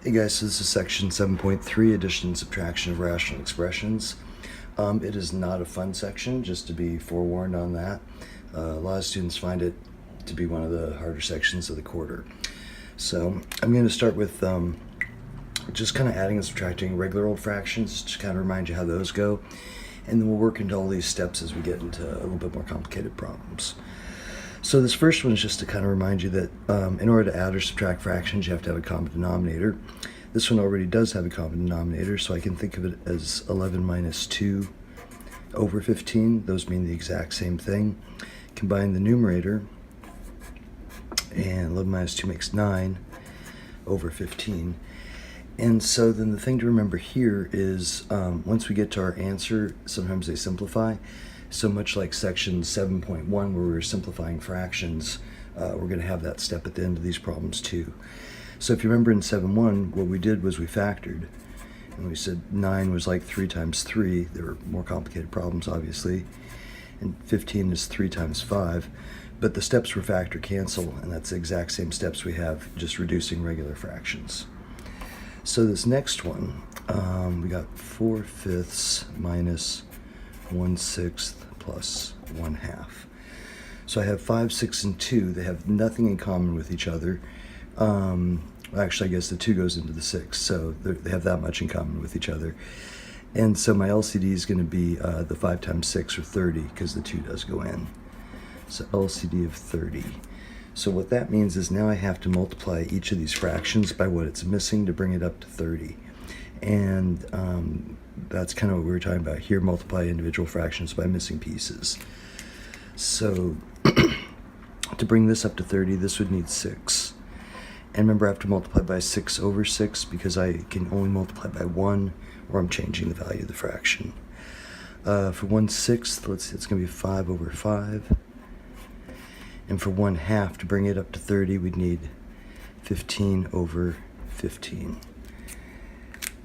Hey guys, so this is section 7.3, addition and subtraction of rational expressions. It is not a fun section, just to be forewarned on that. A lot of students find it to be one of the harder sections of the quarter. So I'm going to start with just kind of adding and subtracting regular old fractions, just to kind of remind you how those go. And then we'll work into all these steps as we get into a little bit more complicated problems. So this first one is just to kind of remind you that in order to add or subtract fractions, you have to have a common denominator. This one already does have a common denominator, so I can think of it as 11 minus 2 over 15. Those mean the exact same thing. Combine the numerator, and 11 minus 2 makes 9 over 15. And so then the thing to remember here is once we get to our answer, sometimes they simplify. So much like section 7.1 where we were simplifying fractions, we're going to have that step at the end of these problems too. So if you remember in 7.1, what we did was we factored. And we said 9 was like 3 times 3. There were more complicated problems, obviously. And 15 is 3 times 5. But the steps for factor cancel, and that's the exact same steps we have, just reducing regular fractions. So this next one, we got 4/5 minus 1/6 plus 1/2. So I have 5, 6, and 2. They have nothing in common with each other. Actually, I guess the 2 goes into the 6, so they have that much in common with each other. And so my LCD is going to be the 5 times 6, or 30, because the 2 does go in. So LCD of 30. So what that means is now I have to multiply each of these fractions by what it's missing to bring it up to 30. And that's kind of what we were talking about here, multiply individual fractions by missing pieces. So to bring this up to 30, this would need 6. And remember, I have to multiply by 6 over 6 because I can only multiply by 1, or I'm changing the value of the fraction. For 1/6, let's see, it's going to be 5 over 5. And for 1/2, to bring it up to 30, we'd need 15 over 15.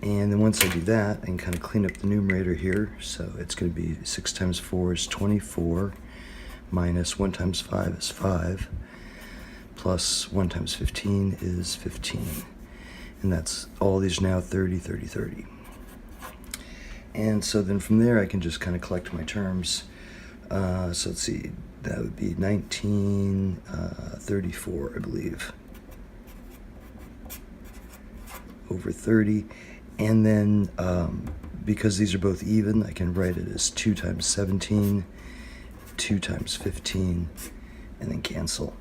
And then once I do that, I can kind of clean up the numerator here. So it's going to be 6 times 4 is 24, minus 1 times 5 is 5, plus 1 times 15 is 15. And that's all these now 30, 30, 30. And so then from there, I can just kind of collect my terms. So let's see, that would be 1934, I believe, over 30. And then because these are both even, I can write it as 2 times 17, 2 times 15, and then cancel.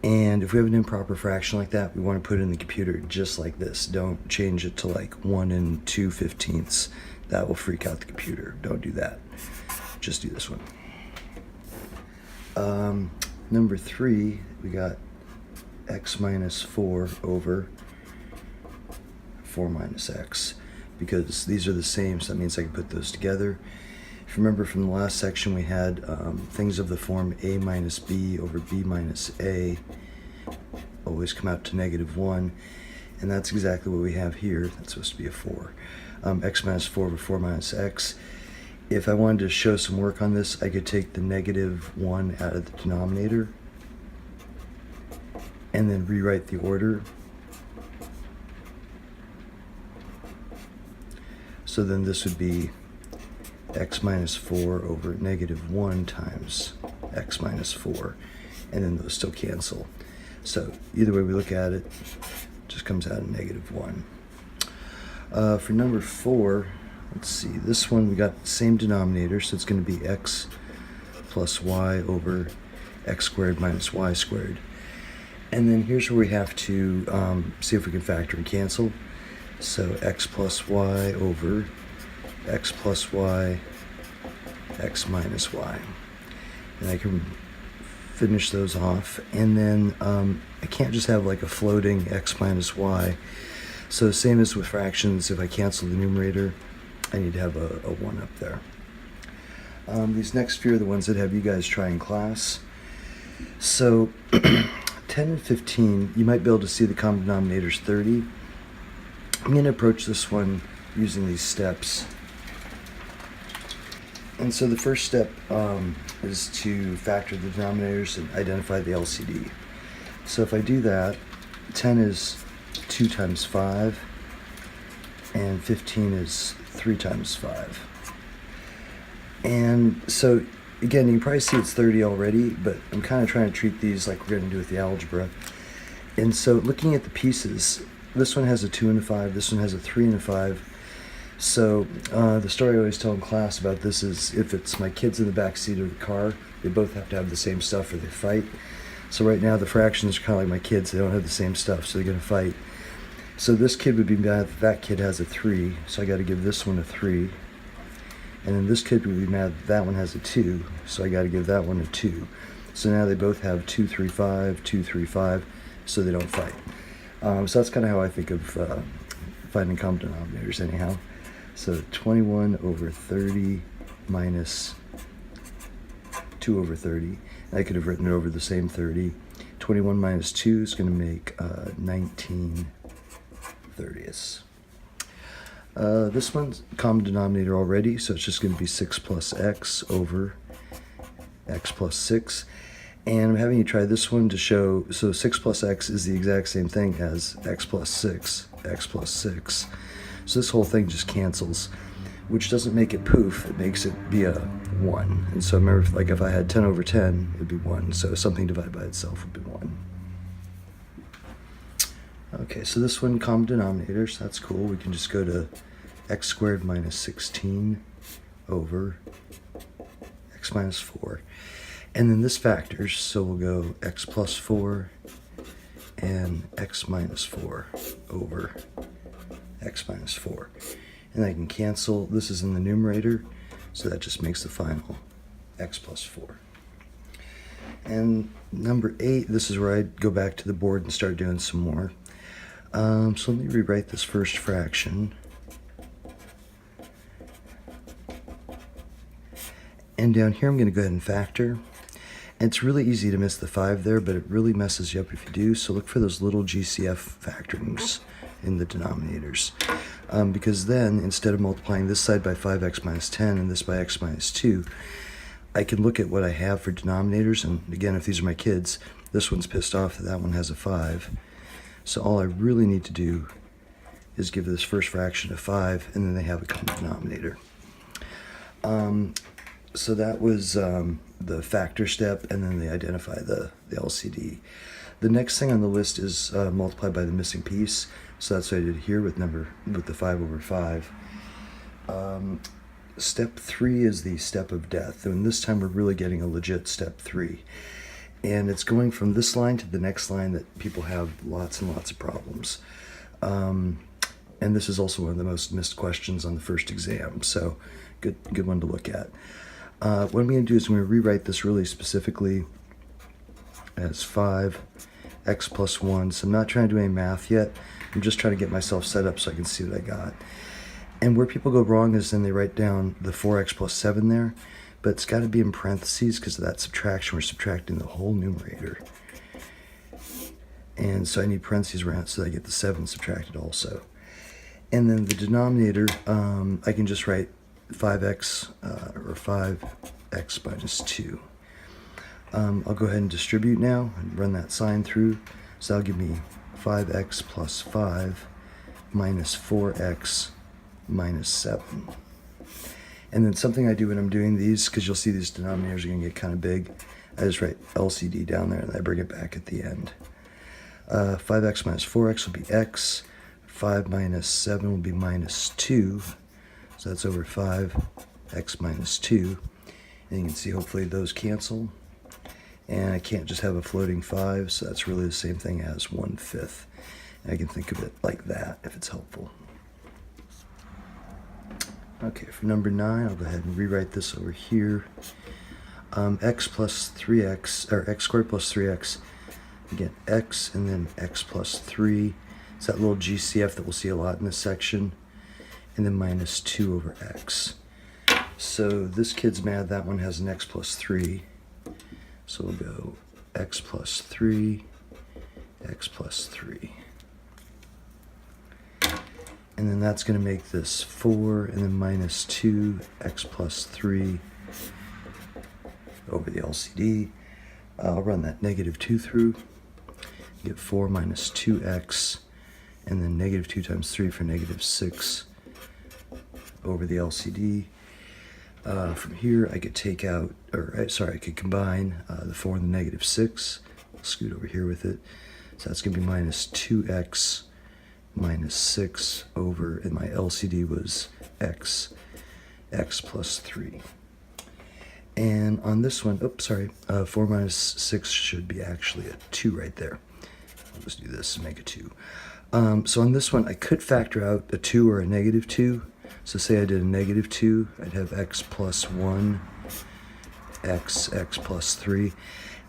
And if we have an improper fraction like that, we want to put it in the computer just like this. Don't change it to like 1 2/15. That will freak out the computer. Don't do that. Just do this one. Number 3, we got x minus 4 over 4 minus x, because these are the same, so that means I can put those together. If you remember from the last section, we had things of the form a minus b over b minus a always come out to -1, and that's exactly what we have here. That's supposed to be a 4. X minus 4 over 4 minus x. If I wanted to show some work on this, I could take the -1 out of the denominator and then rewrite the order. So then this would be x minus 4 over -1 times x minus 4, and then those still cancel. So either way we look at it, it just comes out in -1. For number 4, let's see, this one we got the same denominator, so it's going to be x plus y over x squared minus y squared. And then here's where we have to see if we can factor and cancel. So x plus y over x plus y, x minus y. And I can finish those off. And then I can't just have like a floating x minus y. So same as with fractions, if I cancel the numerator, I need to have a 1 up there. These next few are the ones that have you guys try in class. So 10 and 15, you might be able to see the common denominator is 30. I'm going to approach this one using these steps. And so the first step is to factor the denominators and identify the LCD. So if I do that, 10 is 2 times 5, and 15 is 3 times 5. And so, again, you can probably see it's 30 already, but I'm kind of trying to treat these like we're going to do with the algebra. And so, looking at the pieces, this one has a 2 and a 5, this one has a 3 and a 5. So, the story I always tell in class about this is if it's my kids in the back seat of the car, they both have to have the same stuff or they fight. So right now the fractions are kind of like my kids, they don't have the same stuff, so they're going to fight. So this kid would be mad that kid has a 3, so I got to give this one a 3. And then this kid would be mad that one has a 2, so I got to give that one a 2. So now they both have 2, 3, 5, 2, 3, 5, so they don't fight. So that's kind of how I think of finding common denominators anyhow. So 21 over 30 minus 2 over 30. I could have written it over the same 30. 21 minus 2 is going to make 19 30ths. This one's common denominator already, so it's just going to be 6 plus x over x plus 6. And I'm having you try this one to show, so 6 plus x is the exact same thing as x plus 6, x plus 6. So this whole thing just cancels, which doesn't make it poof, it makes it be a 1. And so remember, like if I had 10 over 10, it'd be 1. So something divided by itself would be 1. Okay, so this one, common denominators, that's cool. We can just go to x squared minus 16 over x minus 4. And then this factors, so we'll go x plus 4 and x minus 4 over x minus 4. And I can cancel, this is in the numerator, so that just makes the final x plus 4. And number 8, this is where I go back to the board and start doing some more. So let me rewrite this first fraction. And down here I'm going to go ahead and factor. And it's really easy to miss the 5 there, but it really messes you up if you do. So look for those little GCF factorings in the denominators. Because then, instead of multiplying this side by 5x minus 10 and this by x minus 2, I can look at what I have for denominators. And again, if these are my kids, this one's pissed off that that one has a 5. So all I really need to do is give this first fraction a 5, and then they have a common denominator. So that was the factor step, and then they identify the LCD. The next thing on the list is multiply by the missing piece. So that's what I did here with the 5 over 5. Step 3 is the step of death, and this time we're really getting a legit step 3. And it's going from this line to the next line that people have lots and lots of problems. And this is also one of the most missed questions on the first exam, so good one to look at. What I'm going to do is I'm going to rewrite this really specifically as 5x plus 1. So I'm not trying to do any math yet. I'm just trying to get myself set up so I can see what I got. And where people go wrong is then they write down the 4x plus 7 there, but it's got to be in parentheses because of that subtraction. We're subtracting the whole numerator. And so I need parentheses around so that I get the 7 subtracted also. And then the denominator, I can just write 5x or 5x minus 2. I'll go ahead and distribute now and run that sign through. So that'll give me 5x plus 5 minus 4x minus 7. And then something I do when I'm doing these, because you'll see these denominators are going to get kind of big, I just write LCD down there and I bring it back at the end. 5x minus 4x will be x. 5 minus 7 will be minus 2. So that's over 5x minus 2. And you can see hopefully those cancel. And I can't just have a floating 5, so that's really the same thing as 1/5. And I can think of it like that if it's helpful. Okay, for number 9, I'll go ahead and rewrite this over here. X plus 3x, or x squared plus 3x. Again, x and then x plus 3. It's that little GCF that we'll see a lot in this section. And then minus 2 over x. So this kid's mad that one has an x plus 3. So we'll go x plus 3, x plus 3. And then that's going to make this 4, and then minus 2, x plus 3 over the LCD. I'll run that negative 2 through. Get 4 minus 2x and then negative 2 times 3 for negative 6 over the LCD. From here, I could take out, I could combine the 4 and the negative 6. I'll scoot over here with it. So that's going to be minus 2x minus 6 over, and my LCD was x plus 3. And on this one, 4 minus 6 should be actually a 2 right there. I'll just do this and make a 2. So on this one, I could factor out a 2 or a negative 2. So say I did a negative 2, I'd have x plus 1, x plus 3.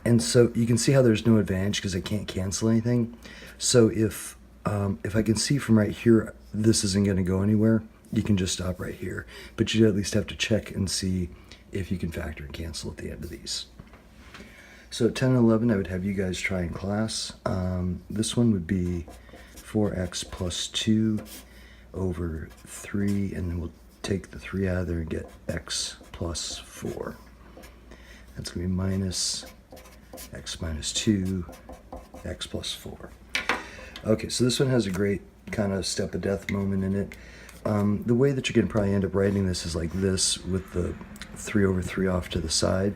And so you can see how there's no advantage because I can't cancel anything. So if I can see from right here, this isn't going to go anywhere, you can just stop right here. But you at least have to check and see if you can factor and cancel at the end of these. So at 10 and 11, I would have you guys try in class. This one would be 4x plus 2 over 3, and then we'll take the 3 out of there and get x plus 4. That's going to be minus x minus 2, x plus 4. Okay, so this one has a great kind of step of death moment in it. The way that you're going to probably end up writing this is like this, with the 3 over 3 off to the side.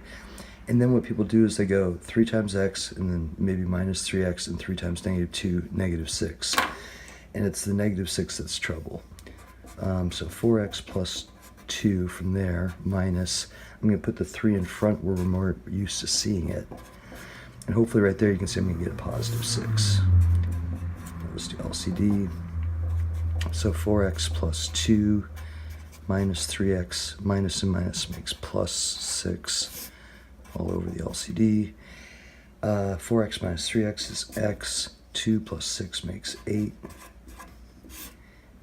And then what people do is they go 3 times x, and then maybe minus 3x, and 3 times negative 2, negative 6. And it's the negative 6 that's trouble. So 4x plus 2 from there, minus, I'm going to put the 3 in front where we're more used to seeing it. And hopefully right there you can see I'm going to get a positive 6. Let's do LCD. So 4x plus 2 minus 3x, minus and minus makes plus 6 all over the LCD. 4x minus 3x is x. 2 plus 6 makes 8.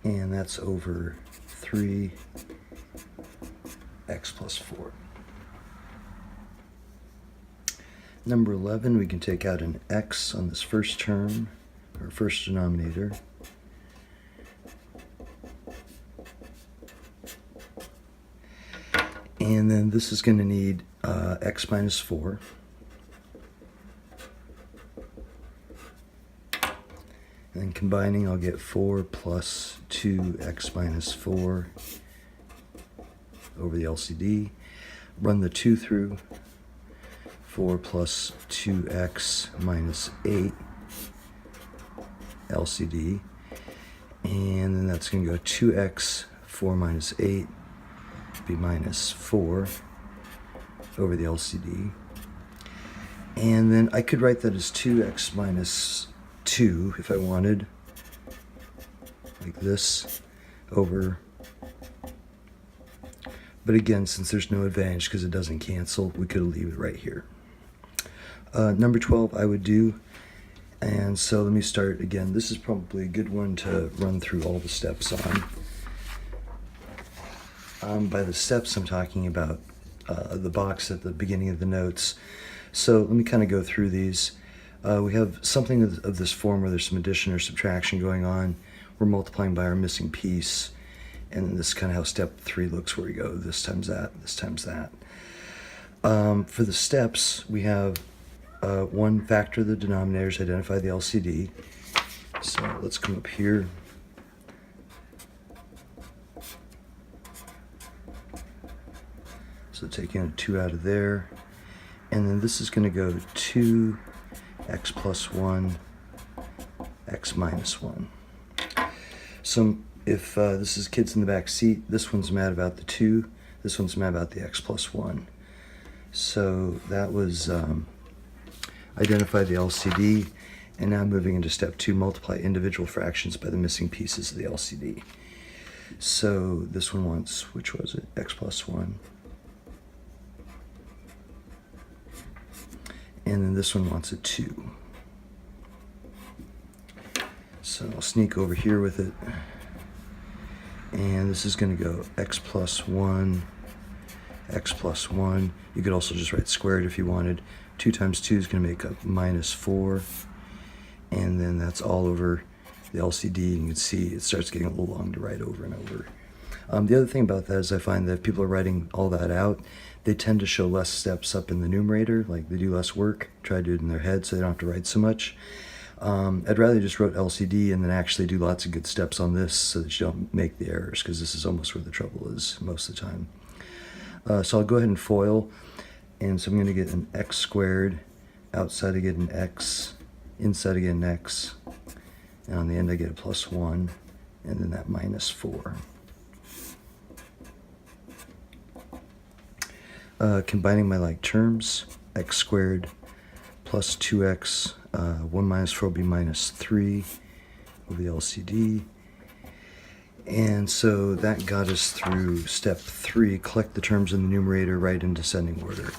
And that's over 3, x plus 4. Number 11, we can take out an x on this first term, or first denominator. And then this is going to need x minus 4. And then combining, I'll get 4 plus 2x minus 4 over the LCD. Run the 2 through. 4 plus 2x minus 8 LCD. And then that's going to go 2x, 4 minus 8, be minus 4 over the LCD. And then I could write that as 2x minus 2 if I wanted, like this, over. But again, since there's no advantage because it doesn't cancel, we could leave it right here. Number 12 I would do, and so let me start again. This is probably a good one to run through all the steps on. By the steps, I'm talking about the box at the beginning of the notes. So let me kind of go through these. We have something of this form where there's some addition or subtraction going on. We're multiplying by our missing piece, and this is kind of how step 3 looks, where we go this times that, this times that. For the steps, we have 1, factor the denominators, identify the LCD. So let's come up here. So taking a 2 out of there. And then this is going to go 2, x plus 1, x minus 1. So if this is kids in the back seat, this one's mad about the 2, this one's mad about the x plus 1. So that was identify the LCD, and now moving into step 2, multiply individual fractions by the missing pieces of the LCD. So this one wants, which was it, x plus 1. And then this one wants a 2. So I'll sneak over here with it. And this is going to go x plus 1, x plus 1. You could also just write squared if you wanted. 2 times 2 is going to make up minus 4. And then that's all over the LCD. And you can see it starts getting a little long to write over and over. The other thing about that is I find that if people are writing all that out, they tend to show less steps up in the numerator, like they do less work, try to do it in their head so they don't have to write so much. I'd rather just wrote LCD and then actually do lots of good steps on this so that you don't make the errors, because this is almost where the trouble is most of the time. So I'll go ahead and FOIL, and so I'm going to get an x squared, outside I get an x, inside I get an x, and on the end I get a plus 1, and then that minus 4. Combining my like terms, x squared plus 2x, 1 minus 4 will be minus 3 over the LCD. And so that got us through step 3, collect the terms in the numerator, write in descending order.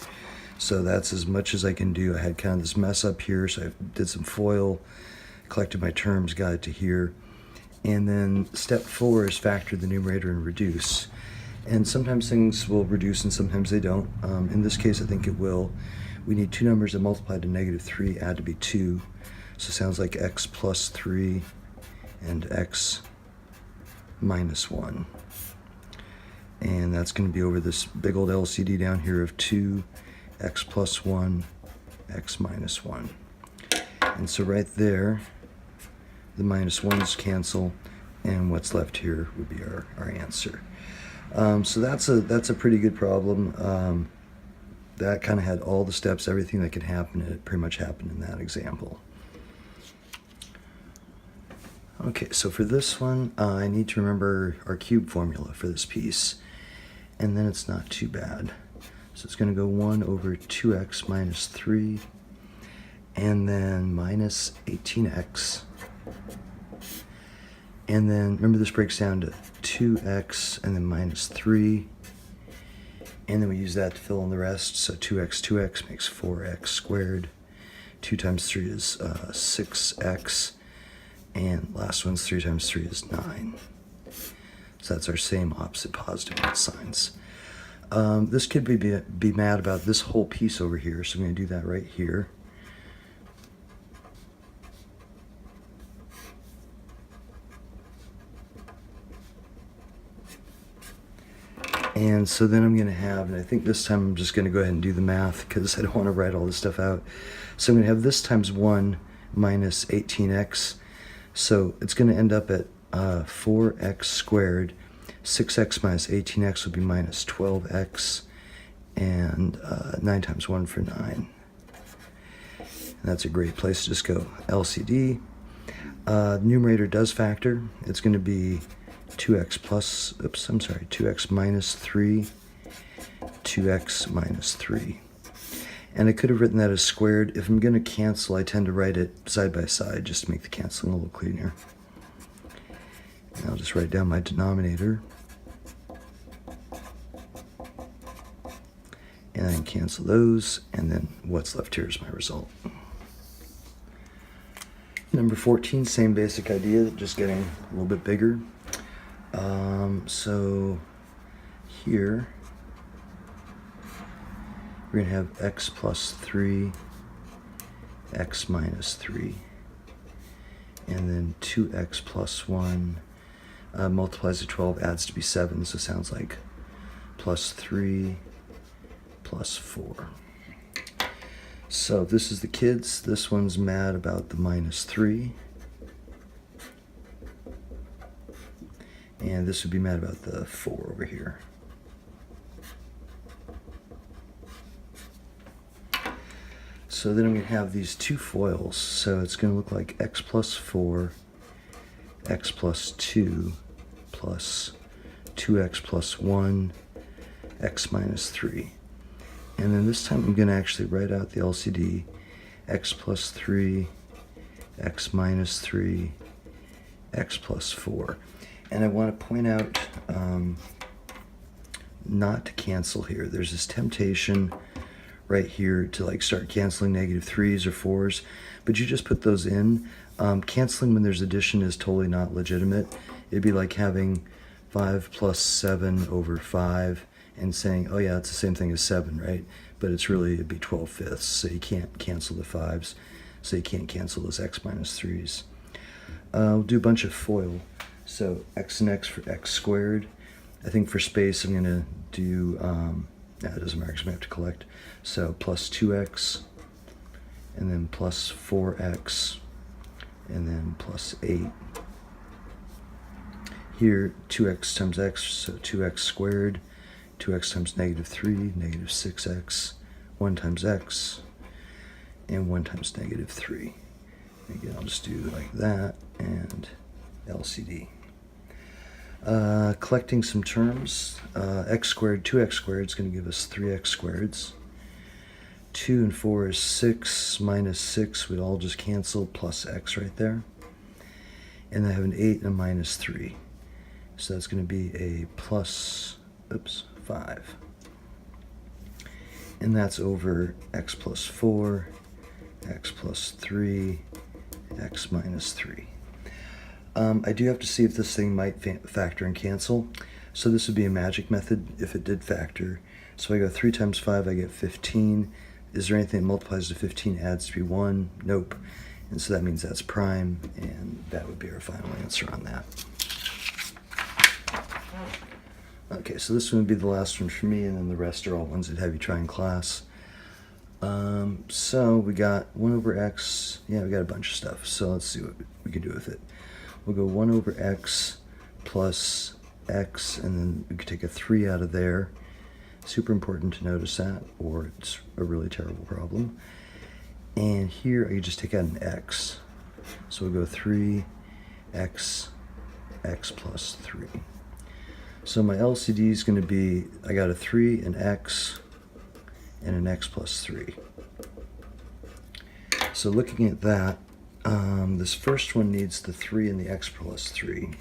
So that's as much as I can do. I had kind of this mess up here, so I did some FOIL, collected my terms, got it to here. And then step 4 is factor the numerator and reduce. And sometimes things will reduce and sometimes they don't. In this case, I think it will. We need two numbers that multiply to -3 add to be 2. So it sounds like x plus 3 and x minus 1. And that's going to be over this big old LCD down here of 2, x plus 1, x minus 1. And so right there, the minus 1's cancel, and what's left here would be our answer. So that's a pretty good problem. That kind of had all the steps, everything that could happen, and it pretty much happened in that example. Okay, so for this one, I need to remember our cube formula for this piece, and then it's not too bad. So it's going to go 1 over 2x minus 3, and then minus 18x. And then, remember this breaks down to 2x and then minus 3. And then we use that to fill in the rest. So 2x makes 4x squared. 2 times 3 is 6x. And last one's 3 times 3 is 9. So that's our same opposite positive signs. This kid would be mad about this whole piece over here. So I'm going to do that right here. And so then I'm going to have, and I think this time I'm just going to go ahead and do the math because I don't want to write all this stuff out. So I'm going to have this times 1 minus 18x. So it's going to end up at 4x squared. 6x minus 18x will be minus 12x. And 9 times 1 for 9. And that's a great place to just go LCD. Numerator does factor. It's going to be 2x minus 3, 2x minus 3. And I could have written that as squared. If I'm going to cancel, I tend to write it side by side just to make the canceling a little cleaner. And I'll just write down my denominator. And then cancel those, and then what's left here is my result. Number 14, same basic idea, just getting a little bit bigger. So here we're going to have x plus 3, x minus 3, and then 2x plus 1 multiplies to 12, adds to be 7, so it sounds like plus 3 plus 4. So this is the kids. This one's mad about the minus 3. And this would be mad about the 4 over here. So then I'm going to have these two foils. So it's going to look like x plus 4, x plus 2, plus 2x plus 1, x minus 3. And then this time I'm going to actually write out the LCD. X plus 3, x minus 3, x plus 4. And I want to point out not to cancel here. There's this temptation right here to like start canceling -3s or 4s, but you just put those in. Canceling when there's addition is totally not legitimate. It'd be like having 5 plus 7 over 5 and saying, oh yeah, it's the same thing as 7, right? But it's really, it'd be 12/5, so you can't cancel the 5s, so you can't cancel those x minus 3s. We'll do a bunch of FOIL. So x and x for x squared. I think for space I'm going to do, it doesn't matter because I'm going to have to collect. So plus 2x, and then plus 4x, and then plus 8. Here, 2x times x, so 2x squared. 2x times negative 3, negative 6x. 1 times x, and 1 times negative 3. Again, I'll just do like that, and LCD. Collecting some terms, x squared, 2x squared is going to give us 3x squareds. 2 and 4 is 6 minus 6 would all just cancel, plus x right there. And I have an 8 and a minus 3. So that's going to be a plus, 5. And that's over x plus 4, x plus 3, x minus 3. I do have to see if this thing might factor and cancel. So this would be a magic method if it did factor. So I go 3 times 5, I get 15. Is there anything that multiplies to 15 adds to be 1? Nope. And so that means that's prime, and that would be our final answer on that. Okay, so this one would be the last one for me, and then the rest are all ones that have you try in class. So we got 1 over x. Yeah, we got a bunch of stuff. So let's see what we can do with it. We'll go 1 over x plus x, and then we could take a 3 out of there. Super important to notice that, or it's a really terrible problem. And here I could just take out an x. So we'll go 3x, x plus 3. So my LCD is going to be, I got a 3, an x, and an x plus 3. So looking at that, this first one needs the 3 and the x plus 3.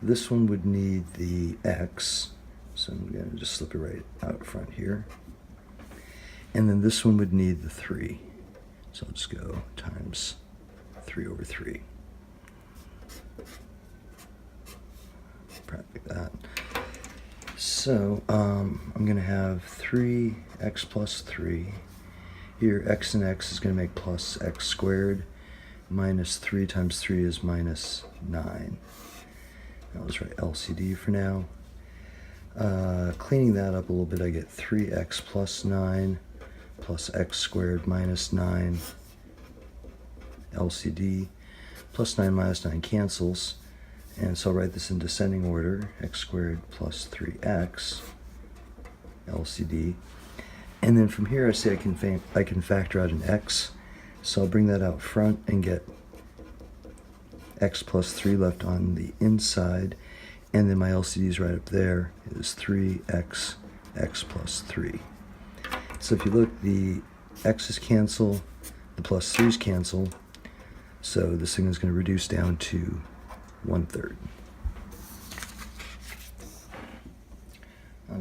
This one would need the x, so I'm going to just slip it right out front here. And then this one would need the 3. So I'll just go times 3 over 3. Probably like that. So I'm going to have 3x plus 3. Here x and x is going to make plus x squared. Minus 3 times 3 is minus 9. I'll just write LCD for now. Cleaning that up a little bit, I get 3x plus 9 plus x squared minus 9 LCD. Plus 9 minus 9 cancels. And so I'll write this in descending order. X squared plus 3x LCD. And then from here I say I can factor out an x. So I'll bring that out front and get x plus 3 left on the inside, and then my LCD is right up there. It is 3x, x plus 3. So if you look, the x's cancel, the plus 3's cancel, so this thing is going to reduce down to 1/3.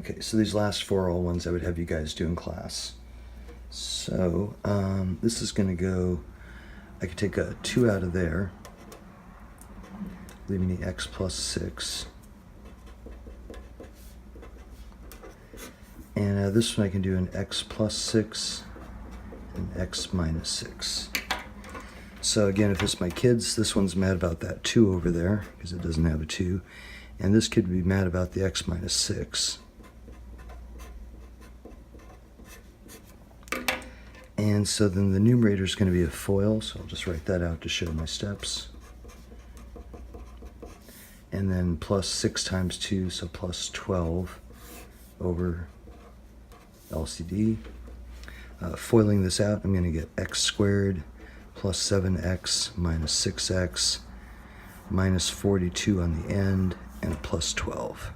Okay, so these last 4 are all ones I would have you guys do in class. So this is going to go, I could take a 2 out of there, leaving the x plus 6. And this one I can do an x plus 6 and x minus 6. So again, if it's my kids, this one's mad about that 2 over there because it doesn't have a 2. And this kid would be mad about the x minus 6. And so then the numerator is going to be a FOIL, so I'll just write that out to show my steps. And then plus 6 times 2, so plus 12 over LCD. Foiling this out, I'm going to get x squared plus 7x minus 6x minus 42 on the end, and plus 12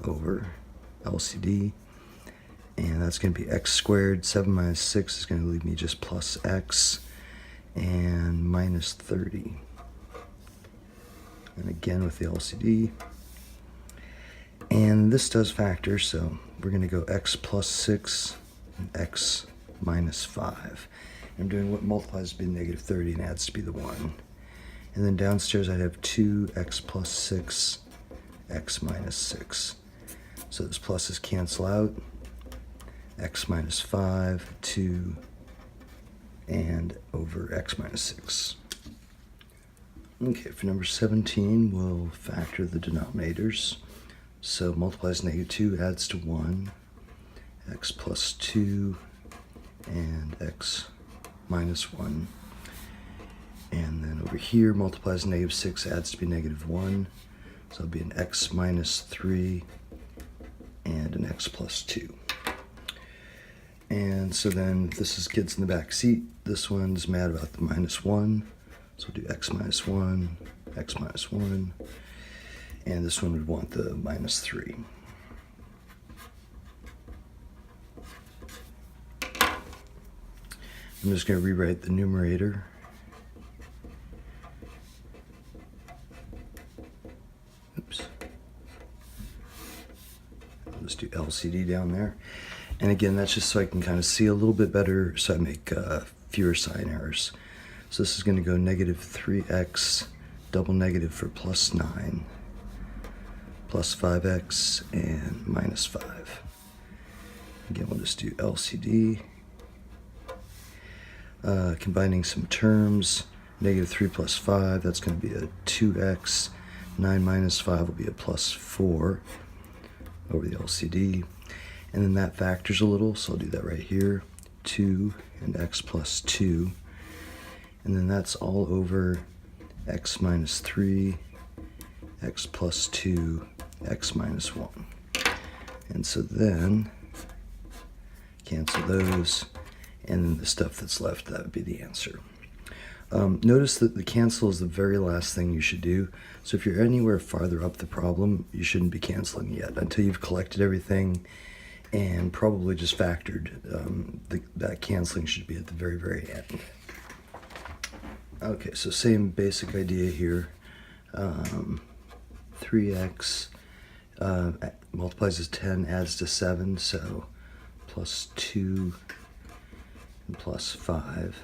over LCD. And that's going to be x squared. 7 minus 6 is going to leave me just plus x and minus 30. And again with the LCD. And this does factor, so we're going to go x plus 6 and x minus 5. I'm doing what multiplies to be negative 30 and adds to be the 1. And then downstairs I'd have 2x plus 6, x minus 6. So those pluses cancel out. X minus 5, 2, and over x minus 6. Okay, for number 17, we'll factor the denominators. So multiplies negative 2, adds to 1, x plus 2, and x minus 1. And then over here, multiplies negative 6, adds to be negative 1. So it'll be an x minus 3 and an x plus 2. And so then this is kids in the back seat. This one's mad about the minus 1. So we'll do x minus 1, x minus 1. And this one would want the minus 3. I'm just going to rewrite the numerator. Oops. I'll just do LCD down there. And again, that's just so I can kind of see a little bit better, so I make fewer sign errors. So this is going to go negative 3x, double negative for plus 9, plus 5x, and minus 5. Again, we'll just do LCD. Combining some terms, negative 3 plus 5, that's going to be a 2x. 9 minus 5 will be a plus 4 over the LCD. And then that factors a little, so I'll do that right here. 2 and x plus 2. And then that's all over x minus 3, x plus 2, x minus 1. And so then, cancel those, and then the stuff that's left, that would be the answer. Notice that the cancel is the very last thing you should do. So if you're anywhere farther up the problem, you shouldn't be canceling yet until you've collected everything and probably just factored. That canceling should be at the very, very end. Okay, so same basic idea here. 3x multiplies as 10, adds to 7, so plus 2 and plus 5.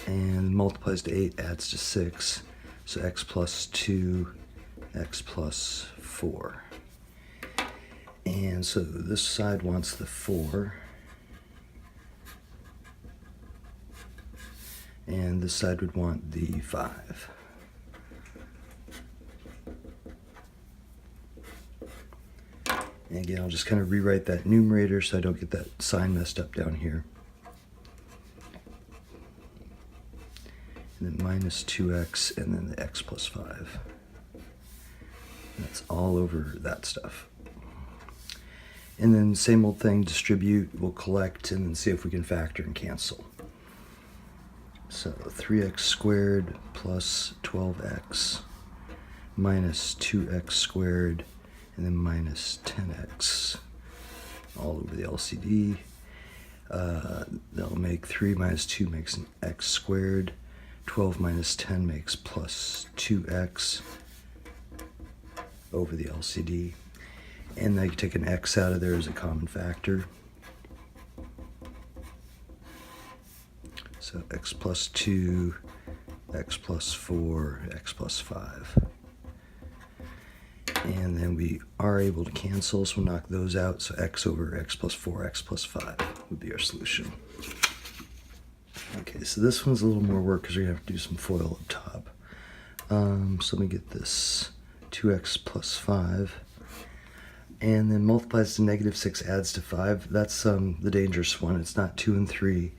And multiplies to 8, adds to 6, so x plus 2, x plus 4. And so this side wants the 4, and this side would want the 5. And again, I'll just kind of rewrite that numerator so I don't get that sign messed up down here. And then minus 2x, and then the x plus 5. That's all over that stuff. And then same old thing, distribute, we'll collect, and then see if we can factor and cancel. So 3x squared plus 12x minus 2x squared, and then minus 10x, all over the LCD. That'll make 3 minus 2 makes an x squared. 12 minus 10 makes plus 2x over the LCD. And then you take an x out of there as a common factor. So x plus 2, x plus 4, x plus 5. And then we are able to cancel, so we'll knock those out. So x over x plus 4, x plus 5 would be our solution. Okay, so this one's a little more work because we're going to have to do some FOIL up top. So let me get this 2x plus 5. And then multiplies to negative 6, adds to 5. That's the dangerous one. It's not 2 and 3. It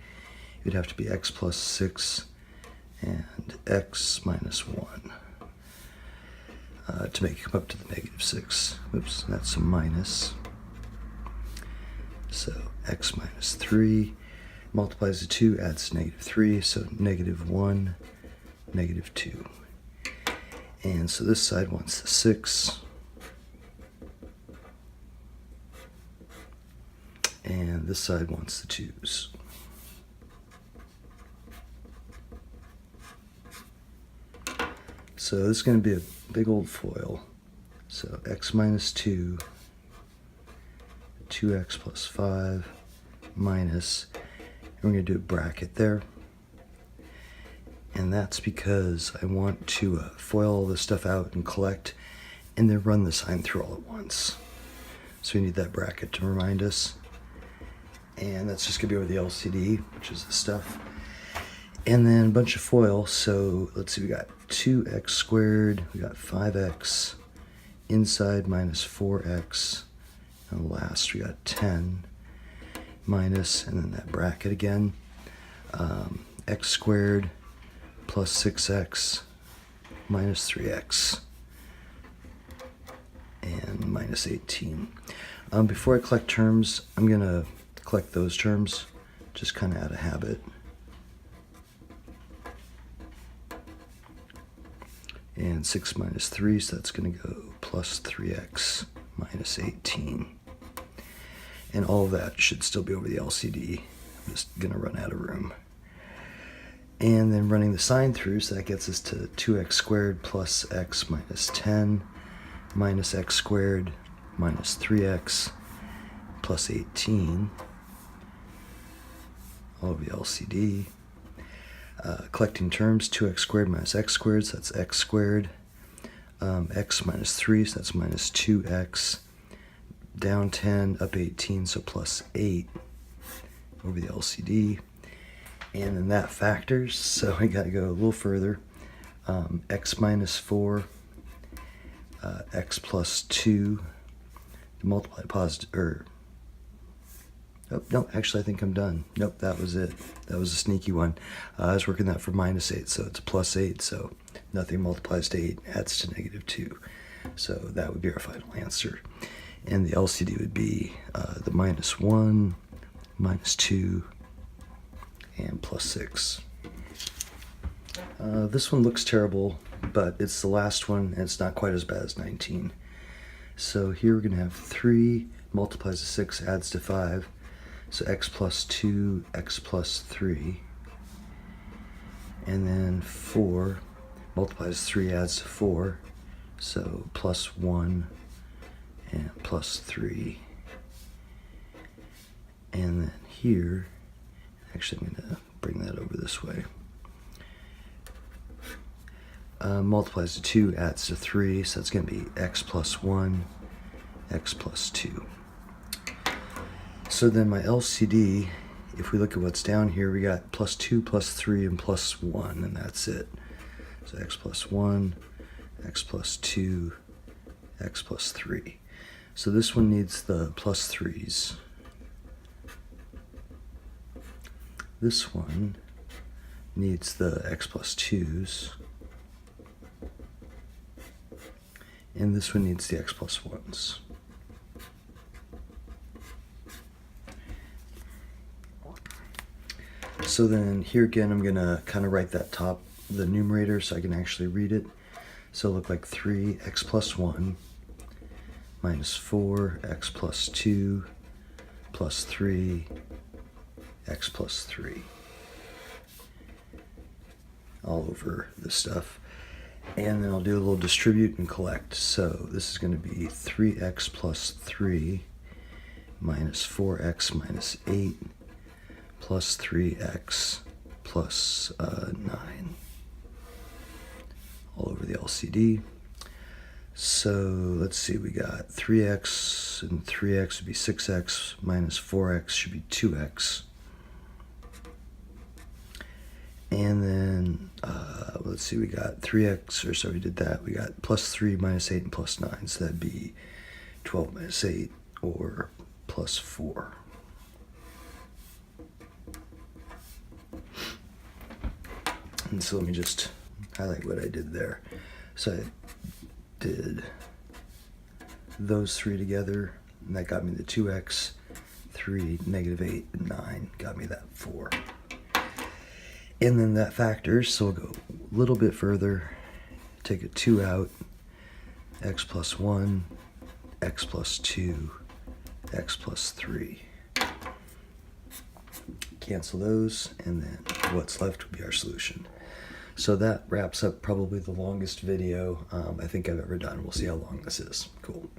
would have to be x plus 6 and x minus 1 to make it come up to the negative 6. Oops, that's a minus. So x minus 3 multiplies to 2, adds to negative 3, so negative 1, negative 2. And so this side wants the 6. And this side wants the 2's. So this is going to be a big old FOIL. So x minus 2, 2x plus 5, minus, and we're going to do a bracket there. And that's because I want to FOIL all this stuff out and collect, and then run the sign through all at once. So we need that bracket to remind us. And that's just going to be over the LCD, which is this stuff. And then a bunch of FOIL. So let's see, we got 2x squared, we got 5x, inside minus 4x, and last we got 10 minus, and then that bracket again, x squared plus 6x minus 3x, and minus 18. Before I collect terms, I'm going to collect those terms, just kind of out of habit. And 6 minus 3, so that's going to go plus 3x minus 18. And all of that should still be over the LCD. I'm just going to run out of room. And then running the sign through, so that gets us to 2x squared plus x minus 10 minus x squared minus 3x plus 18, all over the LCD. Collecting terms, 2x squared minus x squared, so that's x squared. X minus 3, so that's minus 2x. Down 10, up 18, so plus 8 over the LCD. And then that factors, so we got to go a little further. X minus 4, x plus 2, multiply positive, or oh, no, actually I think I'm done. Nope, that was it. That was a sneaky one. I was working that for minus 8, so it's plus 8, so nothing multiplies to 8 adds to negative 2. So that would be our final answer. And the LCD would be the minus 1, minus 2, and plus 6. This one looks terrible, but it's the last one, and it's not quite as bad as 19. So here we're going to have 3 multiplies to 6 adds to 5. So x plus 2, x plus 3. And then 4 multiplies 3 adds to 4. So plus 1 and plus 3. And then here, actually I'm going to bring that over this way. Multiplies to 2 adds to 3, so that's going to be x plus 1, x plus 2. So then my LCD, if we look at what's down here, we got plus 2, plus 3, and plus 1, and that's it. So x plus 1, x plus 2, x plus 3. So this one needs the plus 3's. This one needs the x plus 2's. And this one needs the x plus 1's. So then here again, I'm going to kind of write that top, the numerator, so I can actually read it. So it'll look like 3x plus 1 minus 4x plus 2 plus 3 x plus 3. All over this stuff. And then I'll do a little distribute and collect. So this is going to be 3x plus 3 minus 4x minus 8 plus 3x plus 9. All over the LCD. So let's see, we got 3x and 3x would be 6x minus 4x should be 2x. And then, let's see, we got 3x, or so we did that. We got plus 3 minus 8 and plus 9. So that'd be 12 minus 8 or plus 4. And so let me just highlight what I did there. So I did those 3 together, and that got me the 2x, 3, negative 8, and 9 got me that 4. And then that factors, so we'll go a little bit further, take a 2 out, x plus 1, x plus 2, x plus 3. Cancel those, and then what's left will be our solution. So that wraps up probably the longest video I think I've ever done. We'll see how long this is. Cool.